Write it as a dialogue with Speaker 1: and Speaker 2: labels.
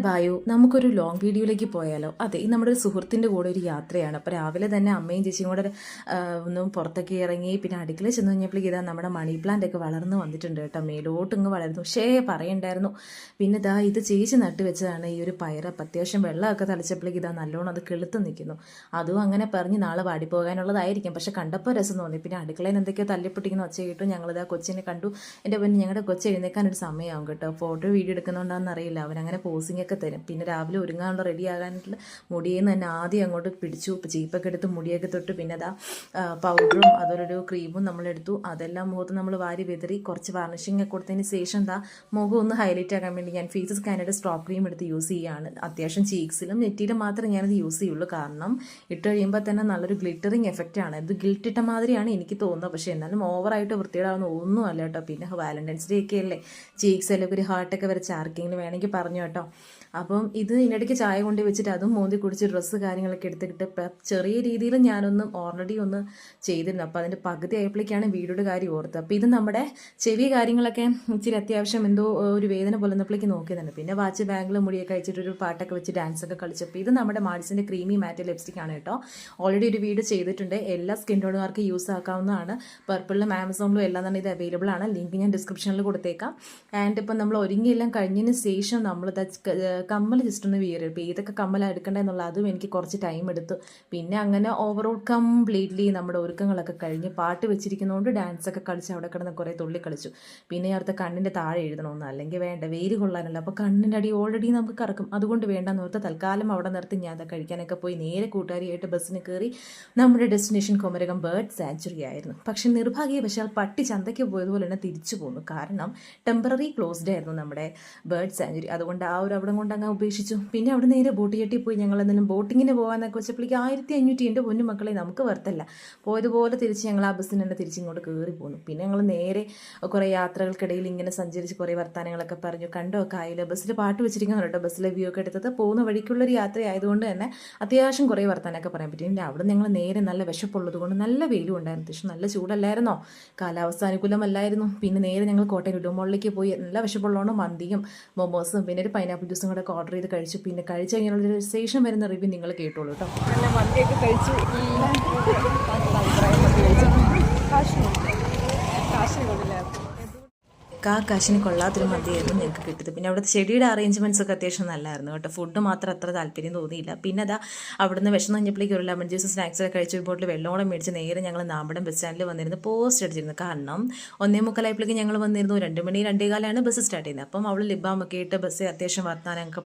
Speaker 1: വായു നമുക്കൊരു ലോങ് വീഡിയോയിലേക്ക് പോയാലോ? അതെ, ഇത് നമ്മുടെ ഒരു സുഹൃത്തിൻ്റെ കൂടെ ഒരു യാത്രയാണ്. അപ്പോൾ രാവിലെ തന്നെ അമ്മയും ചേച്ചിയും കൂടെ ഒന്നും പുറത്തൊക്കെ ഇറങ്ങി. പിന്നെ അടുക്കള ചെന്ന് കഴിഞ്ഞപ്പോഴേക്ക് ഇതാ നമ്മുടെ മണി പ്ലാന്റ് ഒക്കെ വളർന്ന് വന്നിട്ടുണ്ട് കേട്ടോ. മേലോട്ട് ഇങ്ങ് വളരുന്നു. പക്ഷേ പറയണ്ടായിരുന്നു. പിന്നെ ഇതാ ഇത് ചേച്ചി നട്ട് വെച്ചതാണ് ഈ ഒരു പയർ. അപ്പം അത്യാവശ്യം വെള്ളമൊക്കെ തളിച്ചപ്പോഴേക്ക് ഇതാ നല്ലോണം അത് കിളുത്ത് നിൽക്കുന്നു. അതും അങ്ങനെ പറഞ്ഞ് നാളെ വാടിപ്പോകാനുള്ളതായിരിക്കും. പക്ഷെ കണ്ടപ്പോൾ രസം തോന്നി. പിന്നെ അടുക്കളയിൽ എന്തൊക്കെയോ തല്ലിപ്പൊട്ടിക്കുന്ന ഒച്ച കേട്ടു. ഞങ്ങളിതാ കൊച്ചിനെ കണ്ടു. എൻ്റെ പിന്നെ ഞങ്ങളുടെ കൊച്ചു എഴുന്നേക്കാനൊരു സമയമാകും കേട്ടോ. ഫോട്ടോ വീഡിയോ എടുക്കുന്നുണ്ടോയെന്ന് അറിയില്ല. അവനങ്ങനെ പോസിങ് ഒക്കെ തരും. പിന്നെ രാവിലെ ഒരുങ്ങാനുള്ള റെഡി ആകാനായിട്ടുള്ള മുടിയെന്ന് തന്നെ ആദ്യം അങ്ങോട്ട് പിടിച്ചു. ചീപ്പൊക്കെ എടുത്ത് മുടിയൊക്കെ തൊട്ട് പിന്നെ അതാ പൗഡറും അതൊരു ക്രീമും നമ്മളെടുത്തു. അതെല്ലാം മുഖത്ത് നമ്മൾ വാരി വിതറി കുറച്ച് വാർണിഷിംഗ് ഒക്കെ കൊടുത്തതിന് ശേഷം എന്താ മുഖം ഒന്ന് ഹൈലൈറ്റ് ആക്കാൻ വേണ്ടി ഞാൻ ഫേസ് സ്കാനയുടെ സ്ട്രോപ്പ് ക്രീം എടുത്ത് യൂസ് ചെയ്യുകയാണ്. അത്യാവശ്യം ചീക്സിലും നെറ്റിയിലും മാത്രമേ ഞാനത് യൂസ് ചെയ്യുള്ളൂ. കാരണം ഇട്ട് കഴിയുമ്പോൾ തന്നെ നല്ലൊരു ഗ്ലിറ്ററിങ് എഫക്റ്റാണ്. ഇത് ഗിൽറ്റ് ഇട്ട മാതിരിയാണ് എനിക്ക് തോന്നുന്നത്. പക്ഷേ എന്നാലും ഓവറായിട്ട് വൃത്തിയിടാവുന്ന ഒന്നും അല്ല കേട്ടോ. പിന്നെ വാലന്റൈൻസ് ഡേ ഒക്കെ അല്ലേ, ചീക്സ് എല്ലാം ഒരു ഹാർട്ടൊക്കെ വരച്ച് ആർക്കെങ്കിലും വേണമെങ്കിൽ പറഞ്ഞു കേട്ടോ. അപ്പം ഇത് ഇതിനിടയ്ക്ക് ചായ കൊണ്ട് വെച്ചിട്ട് അതും മോന്തി കുടിച്ച് ഡ്രസ്സ് കാര്യങ്ങളൊക്കെ എടുത്തിട്ട് ചെറിയ രീതിയിൽ ഞാനൊന്ന് ഓൾറെഡി ഒന്ന് ചെയ്തിരുന്നു. അപ്പോൾ അതിൻ്റെ പകുതി ആയപ്പോഴേക്കാണ് വീഡിയോയുടെ കാര്യം ഓർത്തത്. അപ്പോൾ ഇത് നമ്മുടെ ചെവി കാര്യങ്ങളൊക്കെ ഇച്ചിരി അത്യാവശ്യം എന്തോ ഒരു വേദന പോലെന്നപ്പോഴേക്ക് നോക്കിയതാണ്. പിന്നെ വാച്ച് ബാഗിൽ മുടിയൊക്കെ അയച്ചിട്ടൊരു പാട്ടൊക്കെ വെച്ച് ഡാൻസൊക്കെ കളിച്ചപ്പോൾ ഇത് നമ്മുടെ മാഡിസിൻ്റെ ക്രീമി മാറ്റ് ലിപ്സ്റ്റിക് ആണ് കേട്ടോ. ഓൾറെഡി ഒരു വീഡിയോ ചെയ്തിട്ടുണ്ട്. എല്ലാ സ്കിൻ ടോണുകാർക്ക് യൂസ് ആക്കാവുന്നതാണ്. പർപ്പിളിലും ആമസോണിലും എല്ലാം തന്നെ ഇത് അവൈലബിൾ ആണ്. ലിങ്ക് ഞാൻ ഡിസ്ക്രിപ്ഷനിൽ കൊടുത്തേക്കാം. ആൻഡ് ഇപ്പം നമ്മൾ ഒരുങ്ങിയെല്ലാം കഴിഞ്ഞതിന് ശേഷം നമ്മൾ കമ്മൽ ജസ്റ്റ് ഒന്ന് വിയർ. ഇപ്പോൾ ഏതൊക്കെ കമ്മലാണ് എടുക്കേണ്ടതെന്നുള്ള അതും എനിക്ക് കുറച്ച് ടൈം എടുത്തു. പിന്നെ അങ്ങനെ ഓവറോൾ കംപ്ലീറ്റ്ലി നമ്മുടെ ഒരുക്കങ്ങളൊക്കെ കഴിഞ്ഞ് പാട്ട് വെച്ചിരിക്കുന്നതുകൊണ്ട് ഡാൻസൊക്കെ കളിച്ച് അവിടെ കിടന്ന് കുറേ തുള്ളി കളിച്ചു. പിന്നെ അടുത്ത കണ്ണിൻ്റെ താഴെ എഴുതണമെന്ന്, അല്ലെങ്കിൽ വേണ്ട വെയിൽ കൊള്ളാനല്ല. അപ്പോൾ കണ്ണിൻ്റെ അടി ഓൾറെഡി നമുക്ക് കറക്കും. അതുകൊണ്ട് വേണ്ടെന്ന് ഓർത്ത് തൽക്കാലം അവിടെ നിർത്തി ഞാൻ അത് കഴിക്കാനൊക്കെ പോയി നേരെ കൂട്ടുകാരിയായിട്ട് ബസ്സിന് കയറി. നമ്മുടെ ഡെസ്റ്റിനേഷൻ കുമരകം ബേർഡ് സാഞ്ചുറി ആയിരുന്നു. പക്ഷെ നിർഭാഗ്യവശാൽ പട്ടി ചന്തയ്ക്ക് പോയതുപോലെ തന്നെ തിരിച്ചു പോന്നു. കാരണം ടെമ്പററി ക്ലോസ്ഡ് ആയിരുന്നു നമ്മുടെ ബേർഡ് സാഞ്ചുറി. അതുകൊണ്ട് ആ ഒരു അവിടെ കൊണ്ട് അങ്ങ് ഉപേക്ഷിച്ചു. പിന്നെ അവിടെ നേരെ ബോട്ട് കെട്ടി പോയി. ഞങ്ങൾ എന്തെങ്കിലും ബോട്ടിങ്ങിന് പോകാനൊക്കെ വെച്ചപ്പോഴേക്ക് 1500. എൻ്റെ പൊന്നു മക്കളെ നമുക്ക് വರ್ತല്ല. പോയതുപോലെ തിരിച്ച് ഞങ്ങൾ ആ ബസ്സിന് തന്നെ തിരിച്ചിങ്ങോട്ട് കയറി പോന്നു. പിന്നെ ഞങ്ങൾ നേരെ കുറേ യാത്രകൾക്കിടയിൽ ഇങ്ങനെ സഞ്ചരിച്ച് കുറേ വർത്തമാനങ്ങളൊക്കെ പറഞ്ഞു. കണ്ടോ കായൽ, ബസ്സിൽ പാട്ട് വെച്ചിരിക്കുന്നു കേട്ടോ. ബസ്സിലെ വ്യൂ ഒക്കെ എടുത്തത് പോകുന്ന വഴിക്കുള്ളൊരു യാത്രയായതുകൊണ്ട് തന്നെ അത്യാവശ്യം കുറേ വർത്തമാനമൊക്കെ പറയാൻ പറ്റും. പിന്നെ അവിടെ ഞങ്ങൾ നേരെ നല്ല വിശപ്പുള്ളത് കൊണ്ട് നല്ല വെയിലും ഉണ്ടായിരുന്നു. പക്ഷെ നല്ല ചൂടല്ലായിരുന്നോ, കാലാവസ്ഥ അനുകൂലമല്ലായിരുന്നു. പിന്നെ നേരെ ഞങ്ങൾ കോട്ടയം ലുലുമോളിലേക്ക് പോയി. നല്ല വിശപ്പുള്ളതുകൊണ്ട് മന്തിയും മൊമോസും പിന്നെ ഒരു പൈനാപ്പിൾ ജ്യൂസും കൂടെ ഓർഡർ ചെയ്ത് കഴിച്ചു. പിന്നെ കഴിച്ച് കഴിഞ്ഞുള്ള ശേഷം വരുന്ന റിവ്യൂ നിങ്ങൾ കേട്ടോളൂ കേട്ടോ.
Speaker 2: നല്ല മന്തിയൊക്കെ കഴിച്ചു. കാശിന് കൊള്ളില്ലായിരുന്നു.
Speaker 1: കാശിന് കൊള്ളാത്തൊരു മന്തിയായിരുന്നു ഞങ്ങൾക്ക് കിട്ടിയത്. പിന്നെ അവിടുത്തെ ചെടിയുടെ അറേഞ്ച്മെൻറ്റ്സ് ഒക്കെ അത്യാവശ്യം നല്ലായിരുന്നു കേട്ടോ. ഫുഡ് മാത്രം അത്ര താല്പര്യം തോന്നിയില്ല. പിന്നെ അതാ അവിടുന്ന് വിഷം കഴിഞ്ഞപ്പോഴേക്കും ഒരു ലെമൺ ജ്യൂസ് സ്നാക്സൊക്കെ കഴിച്ച് ഒരു ബോട്ടിൽ വെള്ളോളം മേടിച്ച് നേരെ ഞങ്ങൾ നാമ്പടം ബസ് സ്റ്റാൻഡിൽ വന്നിരുന്നു പോസ്റ്റ് അടിച്ചിരുന്നു. കാരണം 1:45 ഞങ്ങൾ വന്നിരുന്നു. 2 മണി 2:15 ബസ് സ്റ്റാർട്ട് ചെയ്യുന്നത്. അപ്പം അവൾ ലിബാമൊക്കെ ഇട്ട് ബസ് അത്യാവശ്യം വർത്താനൊക്കെ